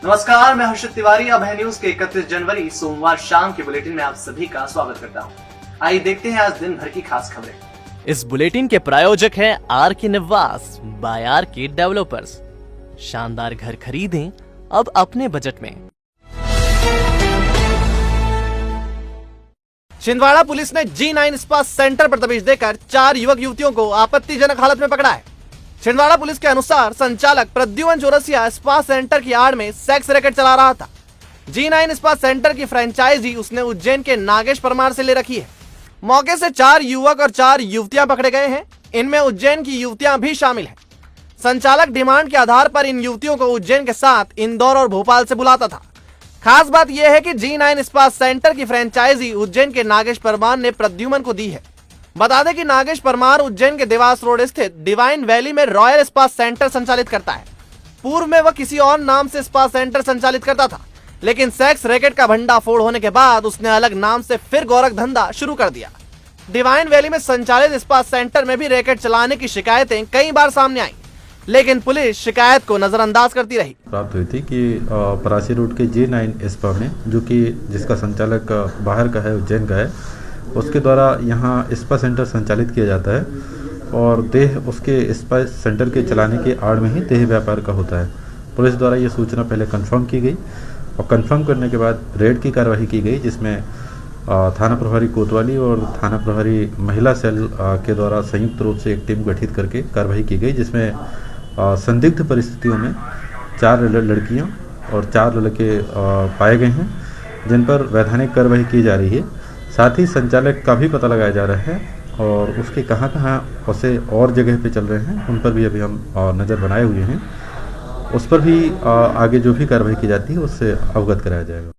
नमस्कार, मैं हर्षित तिवारी। अब है न्यूज के 31 जनवरी सोमवार शाम के बुलेटिन में आप सभी का स्वागत करता हूं। आइए देखते हैं आज दिन भर की खास खबरें। इस बुलेटिन के प्रायोजक हैं आर के निवास बाय आर के डेवलपर्स। शानदार घर खरीदें अब अपने बजट में। छिंदवाड़ा पुलिस ने G9 स्पा सेंटर पर दबिश देकर 4 युवक युवतियों को आपत्तिजनक हालत में पकड़ा है। छिंदवाड़ा पुलिस के अनुसार संचालक प्रद्युमन चौरसिया स्पा सेंटर की आड़ में सेक्स रैकेट चला रहा था। G9 स्पा सेंटर की फ्रेंचाइजी उसने उज्जैन के नागेश परमार से ले रखी है। मौके से 4 युवक और 4 युवतियां पकड़े गए हैं। इनमें उज्जैन की युवतियां भी शामिल हैं। संचालक डिमांड के आधार पर इन युवतियों को उज्जैन के साथ इंदौर और भोपाल से बुलाता था। खास बात यह है कि G9 स्पा सेंटर की फ्रेंचाइजी उज्जैन के नागेश परमार ने प्रद्युमन को दी है। बता दें कि नागेश परमार उज्जैन के देवास रोड स्थित डिवाइन वैली में रॉयल स्पा सेंटर संचालित करता है। पूर्व में वह किसी और नाम से स्पा सेंटर संचालित करता था, लेकिन सेक्स रैकेट का भंडाफोड़ होने के बाद उसने अलग नाम से फिर गोरख धंधा शुरू कर दिया। डिवाइन वैली में संचालित स्पा सेंटर में भी रैकेट चलाने की शिकायतें कई बार सामने आई, लेकिन पुलिस शिकायत को नजरअंदाज करती रही। प्राप्त हुई थी कि परासी रोड के G9 स्पा में, जो कि जिसका संचालक बाहर का है, उज्जैन का है, उसके द्वारा यहाँ स्पा सेंटर संचालित किया जाता है और देह उसके स्पा सेंटर के चलाने के आड़ में ही देह व्यापार का होता है। पुलिस द्वारा ये सूचना पहले कंफर्म की गई और कंफर्म करने के बाद रेड की कार्रवाई की गई, जिसमें थाना प्रभारी कोतवाली और थाना प्रभारी महिला सेल के द्वारा संयुक्त रूप से एक टीम गठित करके कार्रवाई की गई, जिसमें संदिग्ध परिस्थितियों में 4 लड़कियां और 4 लड़के पाए गए हैं, जिन पर वैधानिक कार्रवाई की जा रही है। साथ ही संचालक का भी पता लगाया जा रहा है और उसके कहां उसे और जगह पे चल रहे हैं, उन पर भी अभी हम नज़र बनाए हुए हैं। उस पर भी आगे जो भी कार्रवाई की जाती है उससे अवगत कराया जाएगा।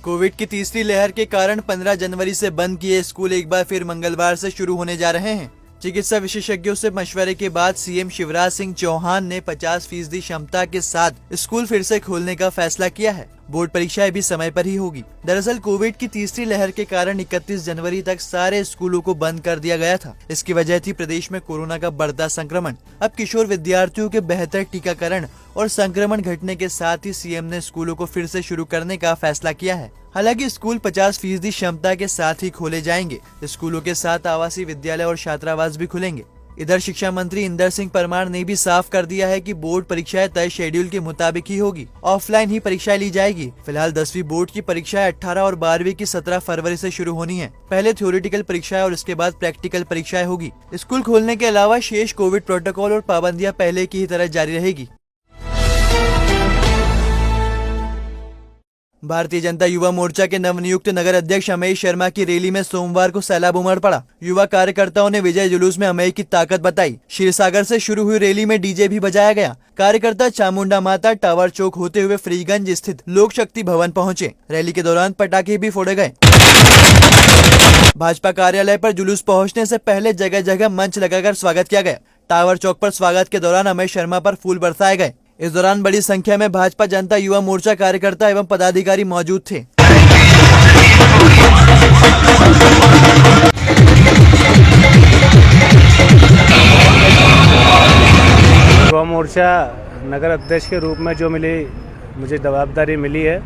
कोविड की तीसरी लहर के कारण 15 जनवरी से बंद किए स्कूल एक बार फिर मंगलवार से शुरू होने जा रहे हैं। चिकित्सा विशेषज्ञों से मशवरे के बाद सीएम शिवराज सिंह चौहान ने 50% क्षमता के साथ स्कूल फिर से खोलने का फैसला किया है। बोर्ड परीक्षाएं भी समय पर ही होगी। दरअसल कोविड की तीसरी लहर के कारण 31 जनवरी तक सारे स्कूलों को बंद कर दिया गया था। इसकी वजह थी प्रदेश में कोरोना का बढ़ता संक्रमण। अब किशोर विद्यार्थियों के बेहतर टीकाकरण और संक्रमण घटने के साथ ही सीएम ने स्कूलों को फिर से शुरू करने का फैसला किया है। हालांकि स्कूल 50% क्षमता के साथ ही खोले जाएंगे। स्कूलों के साथ आवासीय विद्यालय और छात्रावास भी खुलेंगे। इधर शिक्षा मंत्री इंदर सिंह परमार ने भी साफ कर दिया है कि बोर्ड परीक्षाएं तय शेड्यूल के मुताबिक ही होगी। ऑफलाइन ही परीक्षाएं ली जाएगी। फिलहाल 10वीं बोर्ड की परीक्षाएं 18 और 12वीं की 17 फरवरी से शुरू होनी है। पहले थ्योरेटिकल परीक्षाएं और इसके बाद प्रैक्टिकल परीक्षाएं होगी। स्कूल खोलने के अलावा शेष कोविड प्रोटोकॉल और पाबंदियां पहले की ही तरह जारी रहेगी। भारतीय जनता युवा मोर्चा के नवनियुक्त नगर अध्यक्ष अमेय शर्मा की रैली में सोमवार को सैलाब उमड़ पड़ा। युवा कार्यकर्ताओं ने विजय जुलूस में अमेय की ताकत बताई। क्षीरसागर से शुरू हुई रैली में डीजे भी बजाया गया। कार्यकर्ता चामुंडा माता टावर चौक होते हुए फ्रीगंज स्थित लोक शक्ति भवन पहुंचे। रैली के दौरान पटाखे भी फोड़े गए। भाजपा कार्यालय पर जुलूस पहुंचने से पहले जगह जगह मंच लगाकर स्वागत किया गया। टावर चौक पर स्वागत के दौरान अमेय शर्मा पर फूल बरसाए गए। इस दौरान बड़ी संख्या में भाजपा जनता युवा मोर्चा कार्यकर्ता एवं पदाधिकारी मौजूद थे। युवा मोर्चा नगर अध्यक्ष के रूप में जो मुझे जवाबदारी मिली है,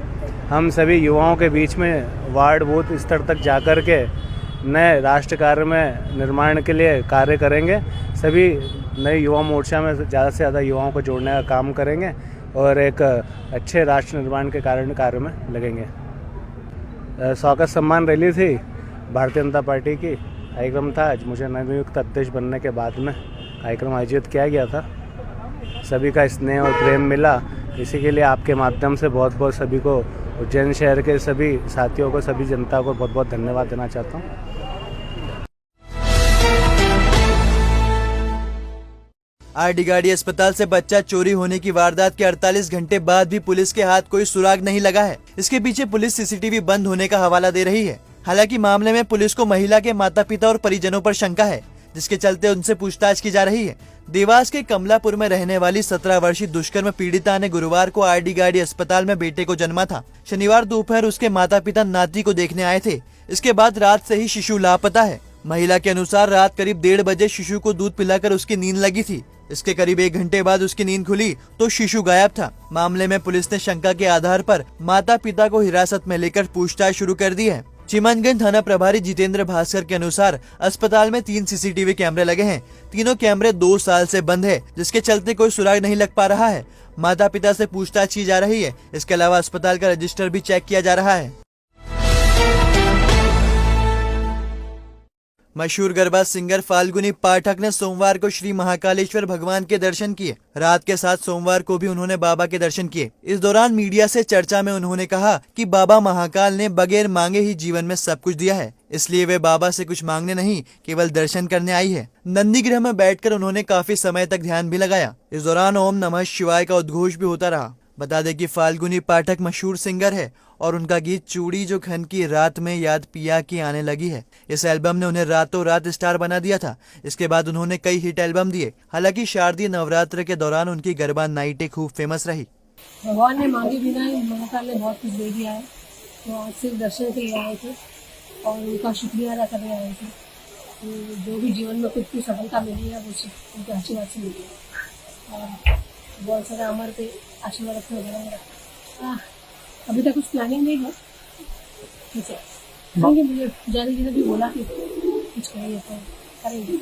हम सभी युवाओं के बीच में वार्ड बूथ स्तर तक जाकर के नए राष्ट्र कार्य में निर्माण के लिए कार्य करेंगे। सभी नए युवा मोर्चा में ज़्यादा से ज़्यादा युवाओं को जोड़ने का काम करेंगे और एक अच्छे राष्ट्र निर्माण के कार्य में लगेंगे। स्वागत सम्मान रैली थी भारतीय जनता पार्टी की। कार्यक्रम था, आज मुझे नवनियुक्त अध्यक्ष बनने के बाद में कार्यक्रम आयोजित किया गया था। सभी का स्नेह और प्रेम मिला, इसी के लिए आपके माध्यम से बहुत बहुत सभी को, उज्जैन शहर के सभी साथियों को, सभी जनता को बहुत बहुत धन्यवाद देना चाहता हूँ। आरडीगाड़ी अस्पताल से बच्चा चोरी होने की वारदात के 48 घंटे बाद भी पुलिस के हाथ कोई सुराग नहीं लगा है। इसके पीछे पुलिस सीसीटीवी बंद होने का हवाला दे रही है। हालांकि मामले में पुलिस को महिला के माता पिता और परिजनों पर शंका है, जिसके चलते उनसे पूछताछ की जा रही है। देवास के कमलापुर में रहने वाली 17 वर्षीय दुष्कर्म पीड़िता ने गुरुवार को आरडीगाड़ी अस्पताल में बेटे को जन्मा था। शनिवार दोपहर उसके माता पिता नाती को देखने आए थे। इसके बाद रात से ही शिशु लापता है। महिला के अनुसार रात करीब 1:30 बजे शिशु को दूध पिलाकर उसकी नींद लगी थी। इसके करीब 1 घंटे बाद उसकी नींद खुली तो शिशु गायब था। मामले में पुलिस ने शंका के आधार पर माता पिता को हिरासत में लेकर पूछताछ शुरू कर दी है। चिमनगंज थाना प्रभारी जितेंद्र भास्कर के अनुसार अस्पताल में 3 सीसीटीवी कैमरे लगे हैं। तीनों कैमरे 2 साल से बंद है, जिसके चलते कोई सुराग नहीं लग पा रहा है। माता पिता से पूछताछ की जा रही है। इसके अलावा अस्पताल का रजिस्टर भी चेक किया जा रहा है। मशहूर गरबा सिंगर फाल्गुनी पाठक ने सोमवार को श्री महाकालेश्वर भगवान के दर्शन किए। रात के साथ सोमवार को भी उन्होंने बाबा के दर्शन किए। इस दौरान मीडिया से चर्चा में उन्होंने कहा कि बाबा महाकाल ने बगैर मांगे ही जीवन में सब कुछ दिया है, इसलिए वे बाबा से कुछ मांगने नहीं, केवल दर्शन करने आई है। नंदीगृह में बैठकर उन्होंने काफी समय तक ध्यान भी लगाया। इस दौरान ओम नमः शिवाय का उद्घोष भी होता रहा। बता दें कि फाल्गुनी पाठक मशहूर सिंगर है और उनका गीत चूड़ी जो खन की रात में याद पिया की आने लगी है, इस एल्बम ने उन्हें रातों रात स्टार बना दिया था। इसके बाद उन्होंने कई हिट एल्बम दिए। हालांकि शारदीय नवरात्र के दौरान उनकी गरबा नाइटें खूब फेमस रही। भगवान ने मांगे बिना ही महाकाल ने बहुत कुछ दे दिया है, तो आज सिर्फ दर्शन के लिए आए थे और उनका शुक्रिया अदा करने आए थे। तो जो भी जीवन में कुछ की सफलता मिली है वो उनके आशीर्वाद से मिली है और बहुत सारे अमर पे आशीर्वाद रखने बना। अभी तक कुछ प्लानिंग नहीं है, ठीक है, मुझे जाने जी ने भी बोला कि कुछ करेंगे तो करेंगे।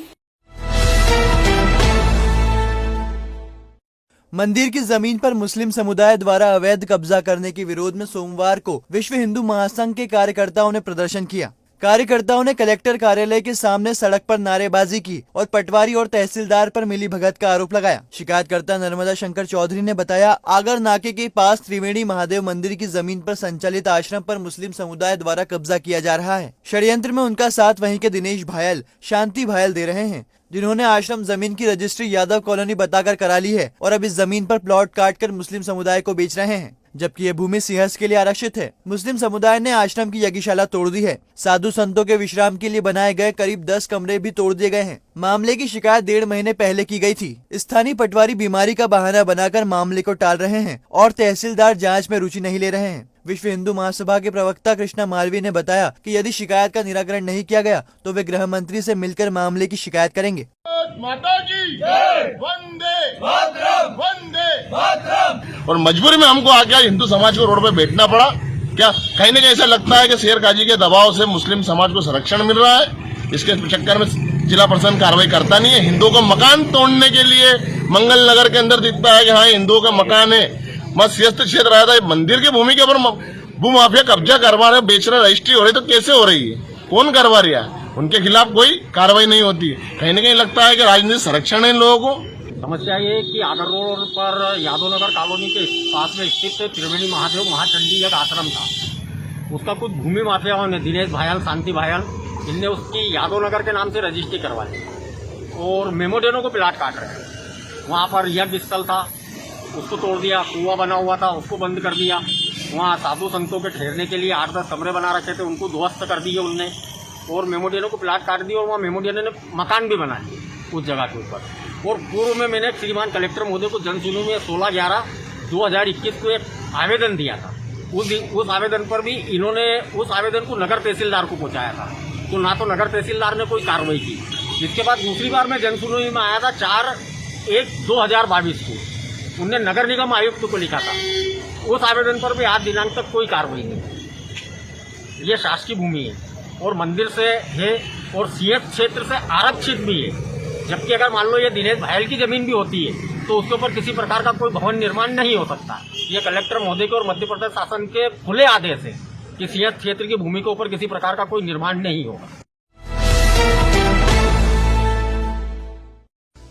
मंदिर की जमीन पर मुस्लिम समुदाय द्वारा अवैध कब्जा करने के विरोध में सोमवार को विश्व हिंदू महासंघ के कार्यकर्ताओं ने प्रदर्शन किया। कार्यकर्ताओं ने कलेक्टर कार्यालय के सामने सड़क पर नारेबाजी की और पटवारी और तहसीलदार पर मिली भगत का आरोप लगाया। शिकायतकर्ता नर्मदा शंकर चौधरी ने बताया, आगर नाके के पास त्रिवेणी महादेव मंदिर की जमीन पर संचालित आश्रम पर मुस्लिम समुदाय द्वारा कब्जा किया जा रहा है। षड्यंत्र में उनका साथ वहीं के दिनेश भायल, शांति भायल दे रहे हैं, जिन्होंने आश्रम जमीन की रजिस्ट्री यादव कॉलोनी बताकर करा ली है और अब इस जमीन पर प्लॉट काटकर मुस्लिम समुदाय को बेच रहे हैं, जबकि ये भूमि सिंहस्थ के लिए आरक्षित है। मुस्लिम समुदाय ने आश्रम की यज्ञशाला तोड़ दी है। साधु संतों के विश्राम के लिए बनाए गए करीब 10 कमरे भी तोड़ दिए गए हैं। मामले की शिकायत 1.5 महीने पहले की गई थी। स्थानीय पटवारी बीमारी का बहाना बनाकर मामले को टाल रहे हैं और तहसीलदार जांच में रुचि नहीं ले रहे हैं। विश्व हिंदू महासभा के प्रवक्ता कृष्णा मालवीय ने बताया कि यदि शिकायत का निराकरण नहीं किया गया तो वे गृह मंत्री से मिलकर मामले की शिकायत करेंगे। माता की वंदे मातरम, वंदे मातरम। और मजबूरी में हमको आके हिंदू समाज को रोड पे बैठना पड़ा। क्या कहीं न कहीं ऐसा लगता है कि शेर काजी के दबाव से मुस्लिम समाज को संरक्षण मिल रहा है, इसके चक्कर में जिला प्रशासन कार्रवाई करता नहीं है। हिंदुओं का मकान तोड़ने के लिए मंगल नगर के अंदर दिखता है कि हाँ हिंदुओं का मकान है, मत सियासत क्षेत्र रहा था। मंदिर की भूमि के ऊपर भू माफिया कब्जा करवा रहे, बेच रहे, रजिस्ट्री हो रही, तो कैसे हो रही है, कौन करवा रहा है? उनके खिलाफ कोई कार्रवाई नहीं होती। कहीं न कहीं लगता है कि राजनीतिक संरक्षण है इन लोगों को। समस्या ये है कि आगर रोड पर यादव नगर कॉलोनी के पास में स्थित त्रिवेणी महादेव महाचंडी एक आश्रम था। उसका कुछ भूमि माफियाओं ने, दिनेश भायल, शांति भायल, इनने उसकी यादव नगर के नाम से रजिस्ट्री करवाई और मेमोडेनो को प्लाट काट रहे हैं। वहाँ पर यज्ञ स्थल था, उसको तोड़ दिया। कुआं बना हुआ था, उसको बंद कर दिया। वहाँ साधु संतों के ठहरने के लिए 8-10 कमरे बना रखे थे, उनको ध्वस्त कर दिए उनने और मेमोडियनो को प्लाट काट दिया और वहाँ मेमोडियनो ने मकान भी बना लिए उस जगह के ऊपर। और पूर्व में मैंने श्रीमान कलेक्टर महोदय को जनसुनवाई में 16/11/2021 को एक आवेदन दिया था। उस आवेदन पर भी इन्होंने उस आवेदन को नगर तहसीलदार को पहुँचाया था, तो ना तो नगर तहसीलदार ने कोई कार्रवाई की। जिसके बाद दूसरी बार मैं जनसुनवाई में आया था 4/1/2022 को, उनने नगर निगम आयुक्त को लिखा था। उस आवेदन पर भी आज दिनांक तक कोई कार्रवाई नहीं। ये शासकीय भूमि है और मंदिर से है और सिंहस्थ क्षेत्र से आरक्षित भी है। जबकि अगर मान लो ये दिनेश भायल की जमीन भी होती है तो उसके ऊपर किसी प्रकार का कोई भवन निर्माण नहीं हो सकता। ये कलेक्टर महोदय के और मध्य प्रदेश शासन के खुले आदेश है कि सिंहस्थ क्षेत्र की भूमि के ऊपर किसी प्रकार का कोई निर्माण नहीं होगा।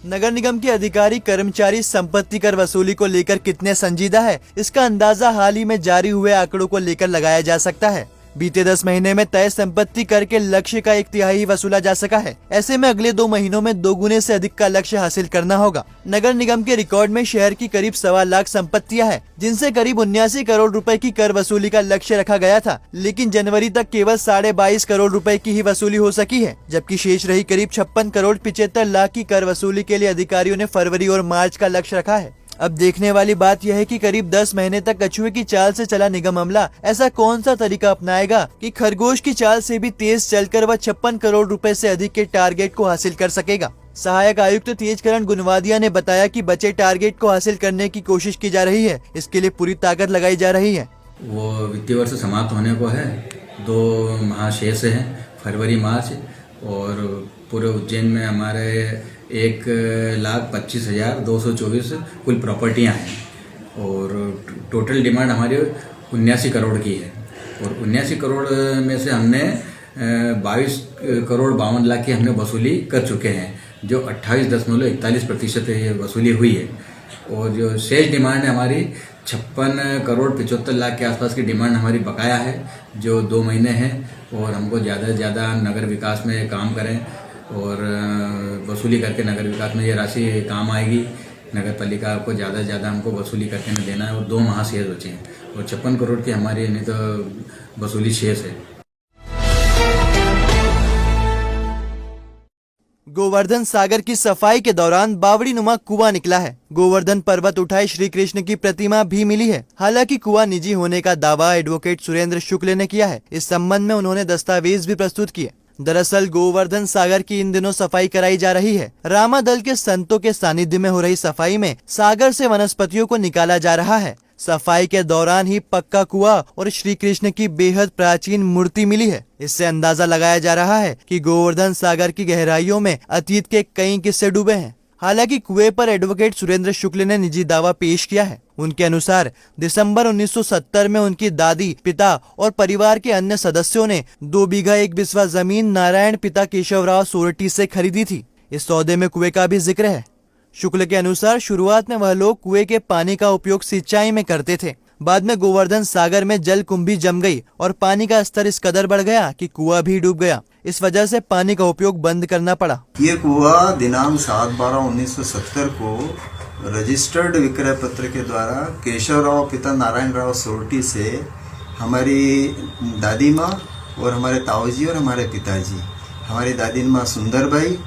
नगर निगम के अधिकारी कर्मचारी संपत्ति कर वसूली को लेकर कितने संजीदा है, इसका अंदाजा हाल ही में जारी हुए आंकड़ों को लेकर लगाया जा सकता है। बीते 10 महीने में तय संपत्ति कर के लक्ष्य का 1/3 ही वसूला जा सका है। ऐसे में अगले 2 महीनों में 2 गुने से अधिक का लक्ष्य हासिल करना होगा। नगर निगम के रिकॉर्ड में शहर की करीब 1.25 लाख संपत्तियां हैं, जिनसे करीब 79 करोड़ रुपए की कर वसूली का लक्ष्य रखा गया था, लेकिन जनवरी तक केवल 22.5 करोड़ रुपए की ही वसूली हो सकी है, जबकि शेष रही करीब 56 करोड़ 75 लाख की कर वसूली के लिए अधिकारियों ने फरवरी और मार्च का लक्ष्य रखा है। अब देखने वाली बात यह है कि करीब 10 महीने तक कछुए की चाल से चला निगम अमला ऐसा कौन सा तरीका अपनाएगा कि खरगोश की चाल से भी तेज चलकर वह 56 करोड़ रुपए से अधिक के टारगेट को हासिल कर सकेगा। सहायक आयुक्त तेजकरण गुनवादिया ने बताया कि बचे टारगेट को हासिल करने की कोशिश की जा रही है। इसके लिए पूरी ताकत लगाई जा रही है। वो वित्तीय वर्ष समाप्त होने को है, 2 माह शेष है, फरवरी मार्च, और पूरे उज्जैन में हमारे 1,25,224 कुल प्रॉपर्टियां हैं और टोटल डिमांड हमारी 79 करोड़ की है। और 79 करोड़ में से हमने 22 करोड़ 52 लाख की हमने वसूली कर चुके हैं, जो 28.41% वसूली हुई है। और जो शेष डिमांड है हमारी 56 करोड़ 75 लाख के आसपास की डिमांड हमारी बकाया है, जो 2 महीने है। और हमको ज़्यादा से ज़्यादा नगर विकास में काम करें और वसूली करके नगर विकास में ये राशि काम आएगी। नगर पालिका को ज़्यादा से ज़्यादा हमको वसूली करके न देना है। और 2 माह शेष बचे हैं और 56 करोड़ की हमारी नहीं तो वसूली शेष है। गोवर्धन सागर की सफाई के दौरान बावड़ी नुमा कुआं निकला है। गोवर्धन पर्वत उठाए श्री कृष्ण की प्रतिमा भी मिली है। हालांकि कुआं निजी होने का दावा एडवोकेट सुरेंद्र शुक्ल ने किया है। इस संबंध में उन्होंने दस्तावेज भी प्रस्तुत किए। दरअसल गोवर्धन सागर की इन दिनों सफाई कराई जा रही है। रामा दल के संतों के सानिध्य में हो रही सफाई में सागर से वनस्पतियों को निकाला जा रहा है। सफाई के दौरान ही पक्का कुआं और श्री कृष्ण की बेहद प्राचीन मूर्ति मिली है। इससे अंदाजा लगाया जा रहा है कि गोवर्धन सागर की गहराइयों में अतीत के कई किस्से डूबे हैं। हालांकि कुएं पर एडवोकेट सुरेंद्र शुक्ल ने निजी दावा पेश किया है। उनके अनुसार दिसंबर 1970 में उनकी दादी, पिता और परिवार के अन्य सदस्यों ने 2 बीघा 1 बिस्वा जमीन नारायण पिता केशवराव सोरठी से खरीदी थी। इस सौदे में कुएं का भी जिक्र है। शुक्ल के अनुसार शुरुआत में वह लोग कुएं के पानी का उपयोग सिंचाई में करते थे। बाद में गोवर्धन सागर में जल कुंभी जम गई और पानी का स्तर इस कदर बढ़ गया कि कुआं भी डूब गया। इस वजह से पानी का उपयोग बंद करना पड़ा। ये कुआं दिनांक 7/12/1970 को रजिस्टर्ड विक्रय पत्र के द्वारा केशवराव पिता नारायण राव सोरठी से हमारी दादी माँ और हमारे ताऊजी और हमारे पिताजी, हमारी दादी माँ सुंदरबाई,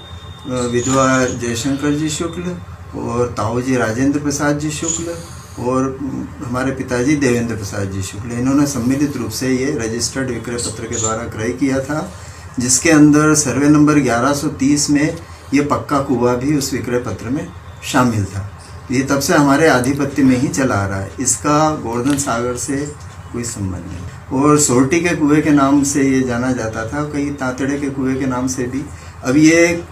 विधवा जयशंकर जी शुक्ल और ताऊजी राजेंद्र प्रसाद जी शुक्ल और हमारे पिताजी देवेंद्र प्रसाद जी शुक्ल, इन्होंने सम्मिलित रूप से ये रजिस्टर्ड विक्रय पत्र के द्वारा क्रय किया था, जिसके अंदर सर्वे नंबर 1130 में ये पक्का कुआं भी उस विक्रय पत्र में शामिल था। ये तब से हमारे आधिपत्य में ही चला आ रहा है। इसका गोवर्धन सागर से कोई संबंध नहीं। और सोरठी के कुएं के नाम से ये जाना जाता था, कई तांतड़े के कुएं के नाम से भी। अब ये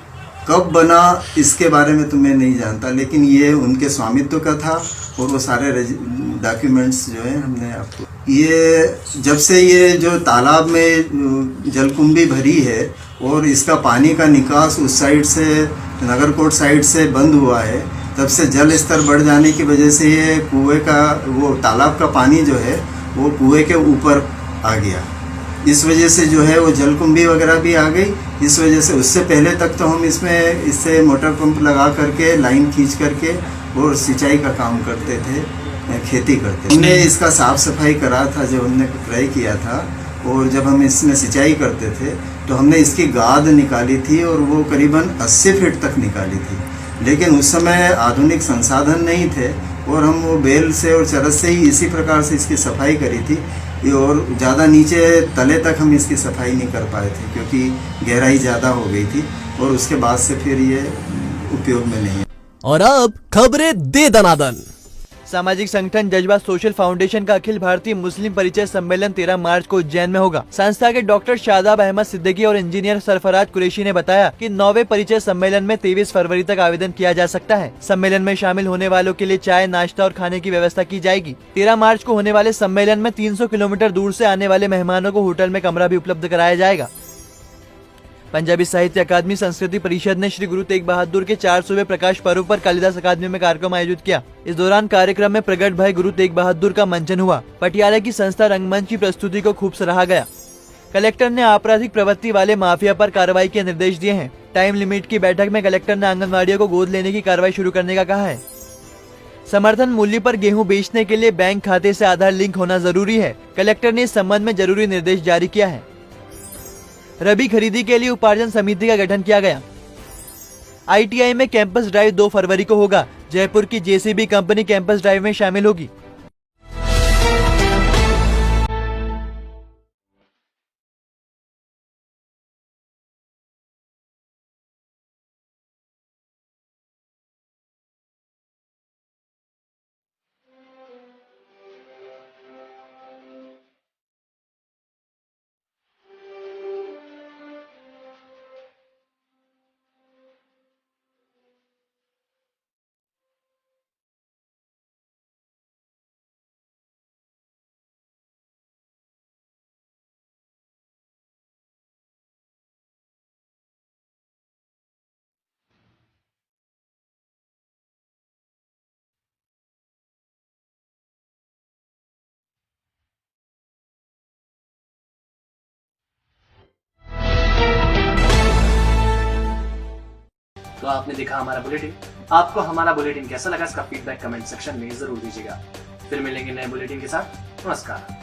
कब बना इसके बारे में तो मैं नहीं जानता, लेकिन ये उनके स्वामित्व का था और वो सारे डॉक्यूमेंट्स जो है हमने आपको, ये जब से ये जो तालाब में जलकुंभी भरी है और इसका पानी का निकास उस साइड से नगरकोट साइड से बंद हुआ है, तब से जल स्तर बढ़ जाने की वजह से ये कुएं का वो तालाब का पानी जो है वो कुएं के ऊपर आ गया। इस वजह से जो है वो जलकुंभी वगैरह भी आ गई। इस वजह से उससे पहले तक तो हम इससे मोटर पंप लगा करके लाइन खींच करके और सिंचाई का काम करते थे, खेती करते। हमने इसका साफ सफाई करा था जब हमने क्रय किया था, और जब हम इसमें सिंचाई करते थे तो हमने इसकी गाद निकाली थी और वो करीबन 80 फीट तक निकाली थी। लेकिन उस समय आधुनिक संसाधन नहीं थे और हम वो बेल से और चरस से ही इसी प्रकार से इसकी सफाई करी थी। और ज़्यादा नीचे तले तक हम इसकी सफाई नहीं कर पाए थे क्योंकि गहराई ज़्यादा हो गई थी, और उसके बाद से फिर ये उपयोग में नहीं है। और अब खबरें दे दनादन। सामाजिक संगठन जज्बा सोशल फाउंडेशन का अखिल भारतीय मुस्लिम परिचय सम्मेलन 13 मार्च को उज्जैन में होगा। संस्था के डॉक्टर शादाब अहमद सिद्दीकी और इंजीनियर सरफराज कुरैशी ने बताया कि 9वें परिचय सम्मेलन में 23 फरवरी तक आवेदन किया जा सकता है। सम्मेलन में शामिल होने वालों के लिए चाय, नाश्ता और खाने की व्यवस्था की जाएगी। 13 मार्च को होने वाले सम्मेलन में 300 किलोमीटर दूर से आने वाले मेहमानों को होटल में कमरा भी उपलब्ध कराया जाएगा। पंजाबी साहित्य अकादमी संस्कृति परिषद ने श्री गुरु तेग बहादुर के 400वें प्रकाश पर्व पर कालिदास अकादमी में कार्यक्रम आयोजित किया। इस दौरान कार्यक्रम में प्रगट भाई गुरु तेग बहादुर का मंचन हुआ। पटियाला की संस्था रंगमंच की प्रस्तुति को खूब सराहा गया। कलेक्टर ने आपराधिक प्रवृत्ति वाले माफिया पर कार्रवाई के निर्देश दिए हैं। टाइम लिमिट की बैठक में कलेक्टर ने आंगनबाड़ियों को गोद लेने की कार्रवाई शुरू करने का कहा है। समर्थन मूल्य पर गेहूं बेचने के लिए बैंक खाते से आधार लिंक होना जरूरी है। कलेक्टर ने इस संबंध में जरूरी निर्देश जारी किया है। रबी खरीदी के लिए उपार्जन समिति का गठन किया गया। ITI में कैंपस ड्राइव 2 फरवरी को होगा। जयपुर की JCB कंपनी कैंपस ड्राइव में शामिल होगी। आपने देखा हमारा बुलेटिन। आपको हमारा बुलेटिन कैसा लगा, इसका फीडबैक कमेंट सेक्शन में जरूर दीजिएगा। फिर मिलेंगे नए बुलेटिन के साथ। नमस्कार।